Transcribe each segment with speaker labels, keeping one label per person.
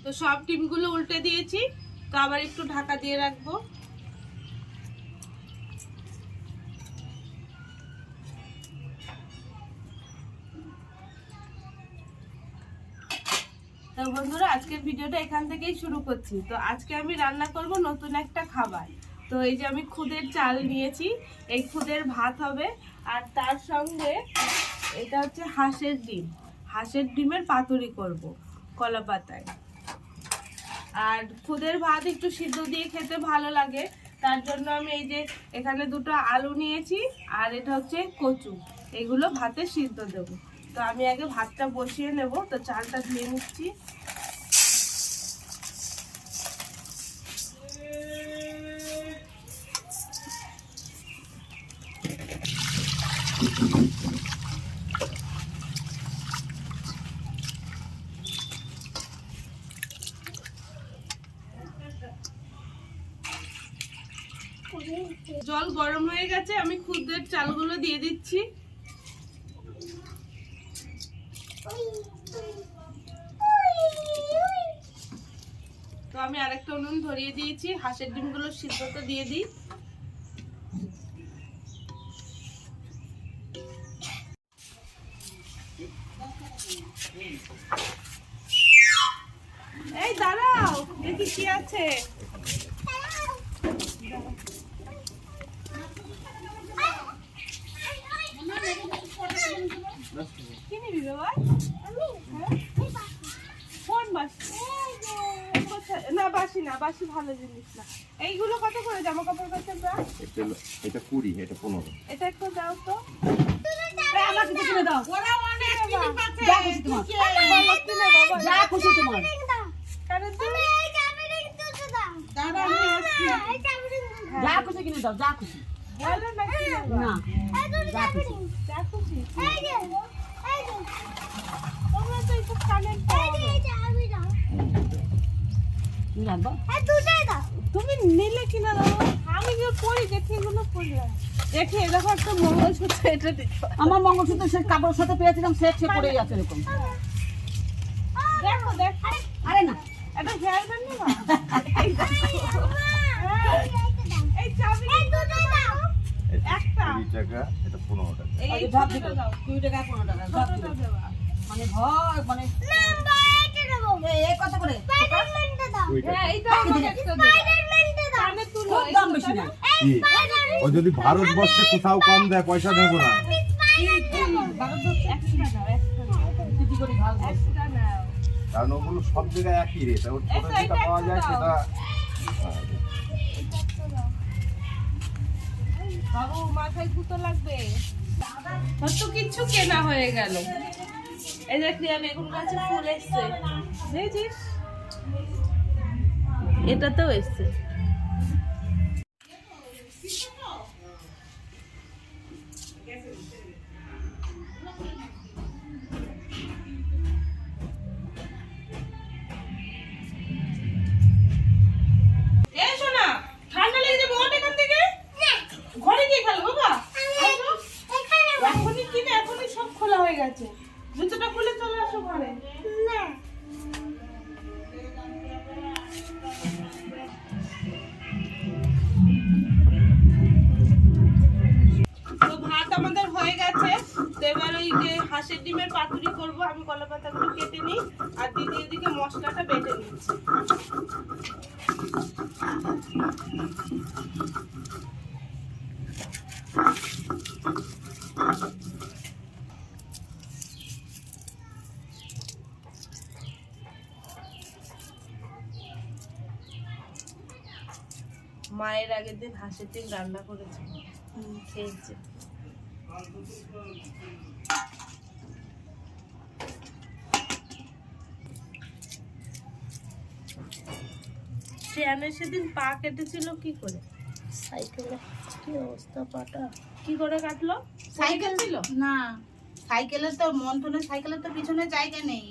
Speaker 1: তো সব ডিমগুলো উল্টে দিয়েছি, তো আবার একটু ঢাকা দিয়ে রাখবো। তো বন্ধুরা, আজকের ভিডিওটা এখান থেকেই শুরু করছি। তো আজকে আমি রান্না করব নতুন একটা খাবার। তো এই যে আমি খুদের চাল নিয়েছি, এই খুদের ভাত হবে, আর তার সঙ্গে এটা হচ্ছে হাঁসের ডিম। হাঁসের ডিমের পাতুরি করব কলা পাতায়। আর খুদের ভাত একটু সিদ্ধ দিয়ে খেতে ভালো লাগে, তার জন্য আমি এই যে এখানে দুটো আলু নিয়েছি, আর এটা হচ্ছে কচু, এগুলো ভাতে সিদ্ধ দেব। তো আমি আগে ভাতটা বসিয়ে নেব। তো চালটা ধুয়ে নিচ্ছি। জল গরম হয়ে গেছে, আমি খুদের চালগুলো দিয়ে দিচ্ছি। তো আমি আরেকটা উনুন ধরিয়ে দিয়েছি, হাঁসের ডিমগুলো সিদ্ধতে দিয়ে দিই। এই দাঁড়াও, দেখি কি আছে। কি নিবি বাবা? কোন বাসি? না বাসি না, বাসি ভালো জিনিস না। এইগুলো কত করে জামা কাপড় করতে?
Speaker 2: এটা 20, এটা 15।
Speaker 1: এটা একটু দাও তো।
Speaker 3: আমাকে কিনে দাও।
Speaker 1: ওরা অনেক জিনিস পাচ্ছে।
Speaker 3: যা খুশি তোমার। যা খুশি তোমার।
Speaker 1: কারণ তুমি
Speaker 4: এই চাবিটা একটু দাও।
Speaker 1: দাদা আমি আসছি।
Speaker 4: এই চাবিটা
Speaker 3: যা খুশি কিনে দাও, যা খুশি।
Speaker 1: বলো না কি নেবো?
Speaker 3: না,
Speaker 4: এই দুটো
Speaker 3: যা
Speaker 4: চাবি
Speaker 3: খুশি।
Speaker 1: যা খুশি।
Speaker 4: এই যে
Speaker 1: তোমরা তো একটু কানের
Speaker 4: এই চাবি দাও।
Speaker 3: তুমি রাখবা?
Speaker 4: এই দুটোই দাও।
Speaker 1: তুমি নিলে কিনা দাও। আমি যে পরি দেখি এগুলো পরলাম। দেখি এই দেখো একটা মঙ্গলসূত্র, এটা দেখো।
Speaker 3: আমার মঙ্গলসূত্র সে কাপড়ের সাথে পেয়েছিলাম, সেট সে পড়েই আছে এরকম।
Speaker 1: দেখো দেখো।
Speaker 3: আরে না,
Speaker 1: এটা হেয়ার ব্যান্ড নেবা? এই দেখো। এই চাবি
Speaker 4: এই দুটোই দাও।
Speaker 1: একটা।
Speaker 2: 20 টাকা, এটা 15 টাকা।
Speaker 1: এই
Speaker 3: ওই যে ভাব
Speaker 1: ছোটটা
Speaker 3: দিলো।
Speaker 1: দাও।
Speaker 3: 2 টাকা 15 টাকা। ভাব
Speaker 1: ছোটটা
Speaker 3: দিলো।
Speaker 4: হ্যাঁ।
Speaker 1: দেবা।
Speaker 3: মানে ভয়, মানে
Speaker 4: নাম্বার এটা দেবো।
Speaker 3: এই কত করে?
Speaker 4: স্পাইডারম্যানটা দাও।
Speaker 2: 2 টাকা।
Speaker 1: হ্যাঁ, এইটা আমাকে একটা দেবা।
Speaker 4: স্পাইডারম্যানটা দাও।
Speaker 1: কানে তুলো।
Speaker 3: খুব দাম বেশি না।
Speaker 4: এই
Speaker 2: কি?
Speaker 4: স্পাইডারম্যান।
Speaker 2: ও যদি ভারতবর্ষে কোথাও কম দেয়, পয়সা দেব না।
Speaker 4: আমি স্পাইডার দেবো।
Speaker 1: এক্সট্রা দাও, এক্সট্রা দাও।
Speaker 3: দিদি করে ভাগ দাও।
Speaker 1: এক্সট্রা নাও।
Speaker 2: কারণ ওগুলো সব জায়গায় একই রেট। ওর ছোট যেটা পাওয়া যায় সেটা
Speaker 1: বাবু মাথায় জুতো লাগবে। কত কিছু কেনা হয়ে গেল। এই দেখ রিয়া, বেগুন গাছে ফুল এসছে, দেখছিস? এটাতেও এসছে। এই শোনা, ঠান্ডা লেগে যাবে, ওঠ এখান থেকে। ঘরে গিয়ে খেলো বাবা। আসো।
Speaker 4: এখানে
Speaker 1: এখনই কিনে, এখনই সব খোলা হয়ে গেছে। জুতোটা খুলে চলে আসো ঘরে।
Speaker 4: না।
Speaker 1: তো ভাত আমাদের হয়ে গেছে। তো এবার ওই যে হাঁসের ডিমের পাতুরি করব। আমি কলা পাতাগুলো কেটে নিই, আর দিদি এদিকে মশলাটা বেটে নিচ্ছি। মায়ের আগের দিন হাঁসের ডিম রান্না করেছে, খেয়েছে। শ্রেয়ানের সেদিন পা কেটেছিল কি করে?
Speaker 3: সাইকেলে কি অবস্থা পাটা।
Speaker 1: কি করে কাটলো?
Speaker 5: সাইকেল
Speaker 1: ছিল
Speaker 5: না, সাইকেলের তো মন্থনের সাইকেলের তো পিছনে জায়গা নেই।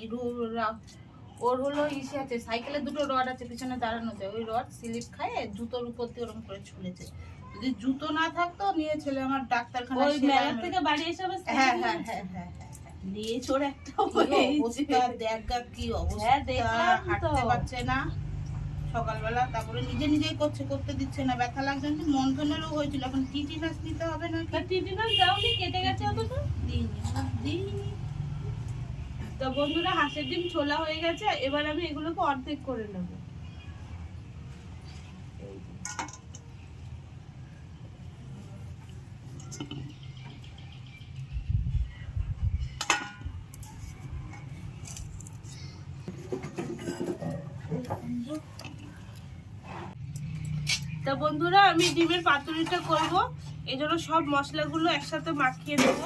Speaker 5: ওর হলো ইসে আছে, সাইকেলের দুটো রড আছে পিছনে দাঁড়ানোতে, ওই রড স্লিপ খায় জুতোর উপর দিয়ে ওরকম করে ঝুলেছে। যদি জুতো না থাকতো নিয়ে ছেলে আমার ডাক্তারখানায়
Speaker 1: ওই মেলা থেকে বাড়ি এসে আবার
Speaker 5: হ্যাঁ হ্যাঁ হ্যাঁ হ্যাঁ হ্যাঁ।
Speaker 1: লেজ ওর একটা
Speaker 5: কি
Speaker 1: হয়েছে।
Speaker 5: অবস্থা দেখ গা, কি
Speaker 1: হ্যাঁ,
Speaker 5: অবস্থা,
Speaker 1: দেখলাম তো।
Speaker 5: হাঁটতে পারছে না সকালবেলা, তারপরে নিজেই করতে দিচ্ছে না, ব্যথা লাগছে। মন্থনেরও হয়েছিল, এখন টিটিনাস নিতে হবে না
Speaker 1: তা টিটিনাস দাওনি, কেটে গেছে অতটা?
Speaker 5: দিইনি।
Speaker 1: তো বন্ধুরা, হাঁসের ডিম ছোলা হয়ে গেছে, এবার আমি এগুলোকে অর্ধেক করে নেব। তা বন্ধুরা, আমি ডিমের পাতুরিটা করব, এই জন্য সব মশলাগুলো একসাথে মাখিয়ে নেব।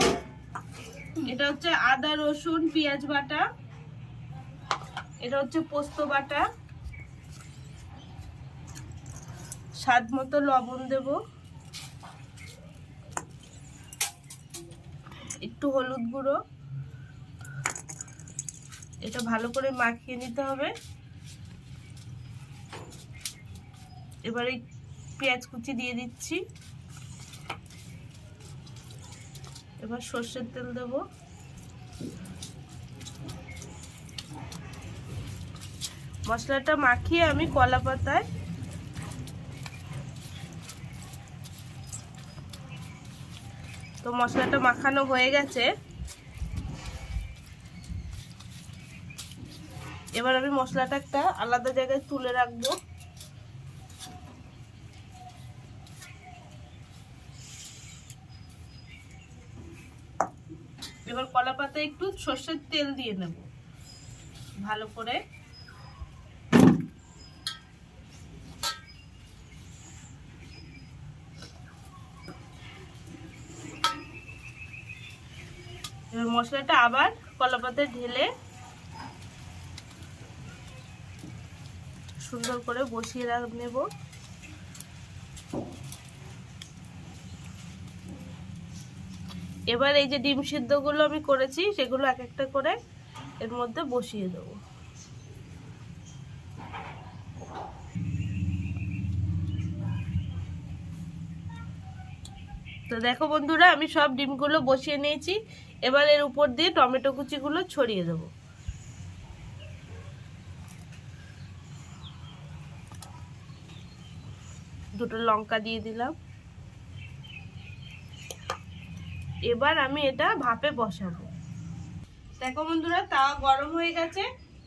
Speaker 1: এটা হচ্ছে আদা রসুন পেঁয়াজ বাটা, এটা হচ্ছে পোস্ত বাটা, স্বাদ মতো লবণ দেব, একটু হলুদ গুঁড়ো। এটা ভালো করে মাখিয়ে নিতে হবে। এবার এই পেঁয়াজ কুচি দিয়ে দিচ্ছি। এবার সর্ষের তেল দেব। মশলাটা মাখিয়ে আমি কলা পাতায় তো মশলাটা মাখানো হয়ে গেছে। এবার আমি মশলাটা একটা আলাদা জায়গায় তুলে রাখবো। এবার কলা পাতায় একটু সর্ষের তেল দিয়ে নেব ভালো করে। এবার মশলাটা আবার কলা পাতায় ঢেলে সুন্দর করে বসিয়ে নেব। এবার এই যে ডিম সিদ্ধগুলো আমি করেছি, সেগুলো এক একটা করে এর মধ্যে বসিয়ে দেবো। তো দেখো বন্ধুরা, আমি সব ডিমগুলো বসিয়ে নিয়েছি। এবার এর উপর দিয়ে টমেটো কুচিগুলো ছড়িয়ে দেবো। দুটো লঙ্কা দিয়ে দিলাম। এবার আমি এটা ভাপে বসাবো। দেখো বন্ধুরা, তাওয়া গরম হয়ে গেছে।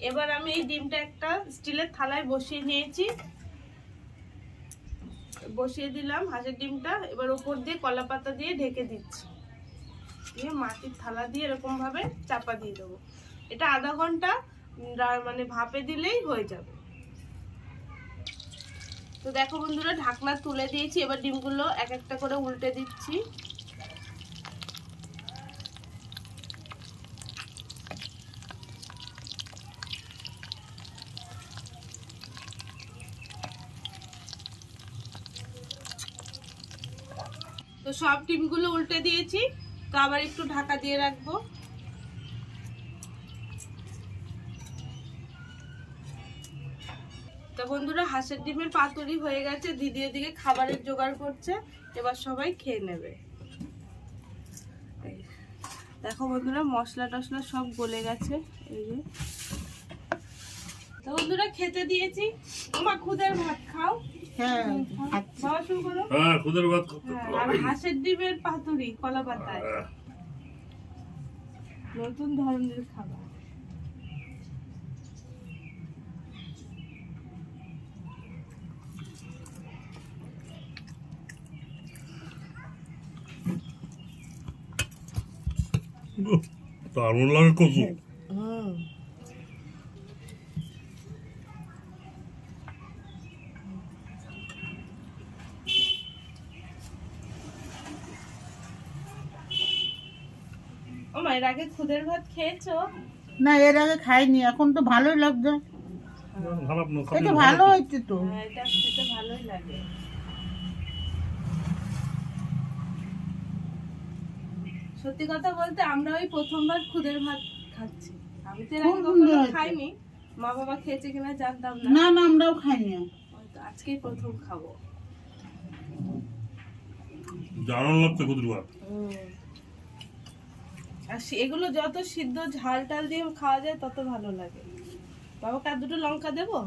Speaker 1: এবার আমি এই ডিমটা একটা স্টিলের থালায় বসিয়ে নিয়েছি, বসিয়ে দিলাম হাঁসের ডিমটা। এবার উপর দিয়ে কলা পাতা দিয়ে ঢেকে দিচ্ছি, দিয়ে মাটির থালা দিয়ে এরকম ভাবে চাপা দিয়ে দেবো। এটা আধা ঘন্টা মানে ভাপে দিলেই হয়ে যাবে। তো দেখো বন্ধুরা, ঢাকনা তুলে দিয়েছি। এবার ডিমগুলো এক একটা করে উল্টে দিচ্ছি। তো সব ডিমগুলো উল্টে দিয়েছি। তো আবার একটু ঢাকা দিয়ে রাখবো। তো বন্ধুরা, হাঁসের ডিমের পাতুরি হয়ে গেছে। দিদি এদিকে খাবারের জোগাড় করছে, এবার সবাই খেয়ে নেবে। দেখো বন্ধুরা, মশলা টশলা সব গলে গেছে। এই যে তো বন্ধুরা, খেতে দিয়েছি। তোমার খুদের ভাত খাও।
Speaker 3: হ্যাঁ,
Speaker 1: বাবা শুরু করো।
Speaker 6: হ্যাঁ, খুদের ভাত
Speaker 1: আর হাঁসের ডিমের পাতুরি কলা পাতায়, নতুন ধরনের খাবার।
Speaker 6: দারুণ লাগে কচু।
Speaker 1: ও মা, এর আগে খুদের ভাত খেয়েছো?
Speaker 3: না এর আগে খাইনি, এখন তো ভালোই লাগছে।
Speaker 6: খারাপ না,
Speaker 3: এটা ভালো হয়েছে তো।
Speaker 1: হ্যাঁ, এটা খেতে ভালোই লাগে। সত্যি কথা বলতে, আমরা ওই প্রথমবার খুদের ভাত খাচ্ছি। আমি তো এর আগে
Speaker 3: কোন
Speaker 1: কখনো
Speaker 3: খুদের ভাত?
Speaker 1: খাইনি। মা বাবা খেয়েছে কিনা জানতাম না।
Speaker 3: না না, আমরাও খাইনি।
Speaker 1: হয়তো আজকেই প্রথম খাবো।
Speaker 6: দারুণ লাগছে খুদের ভাত।
Speaker 1: আর এগুলো যত সিদ্ধ ঝাল টাল দিয়ে খাওয়া যায় তত ভালো লাগে। বাবাকে আর দুটো লঙ্কা দেবো।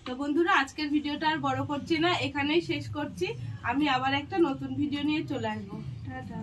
Speaker 1: তো বন্ধুরা, আজকের ভিডিওটা আর বড় করছি না, এখানেই শেষ করছি। আমি আবার একটা নতুন ভিডিও নিয়ে চলে আসবো। টাটা।